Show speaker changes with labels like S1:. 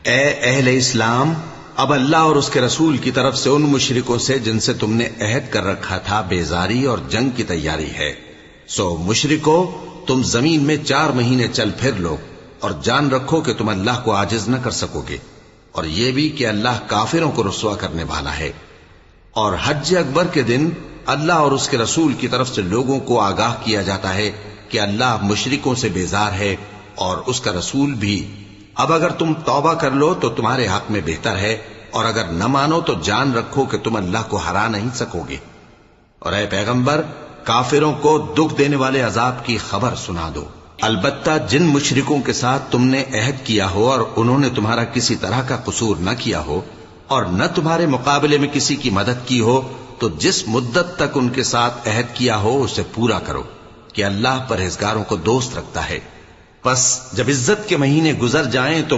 S1: اے اہل اسلام، اب اللہ اور اس کے رسول کی طرف سے ان مشرکوں سے جن سے تم نے عہد کر رکھا تھا بیزاری اور جنگ کی تیاری ہے۔ سو مشرکو، تم زمین میں 4 مہینے چل پھر لو اور جان رکھو کہ تم اللہ کو عاجز نہ کر سکو گے، اور یہ بھی کہ اللہ کافروں کو رسوا کرنے والا ہے۔ اور حج اکبر کے دن اللہ اور اس کے رسول کی طرف سے لوگوں کو آگاہ کیا جاتا ہے کہ اللہ مشرکوں سے بیزار ہے اور اس کا رسول بھی۔ اب اگر تم توبہ کر لو تو تمہارے حق میں بہتر ہے، اور اگر نہ مانو تو جان رکھو کہ تم اللہ کو ہرا نہیں سکو گے۔ اور اے پیغمبر، کافروں کو دکھ دینے والے عذاب کی خبر سنا دو۔ البتہ جن مشرکوں کے ساتھ تم نے عہد کیا ہو اور انہوں نے تمہارا کسی طرح کا قصور نہ کیا ہو اور نہ تمہارے مقابلے میں کسی کی مدد کی ہو، تو جس مدت تک ان کے ساتھ عہد کیا ہو اسے پورا کرو، کہ اللہ پرہیزگاروں کو دوست رکھتا ہے۔ پس جب عزت کے مہینے گزر جائیں تو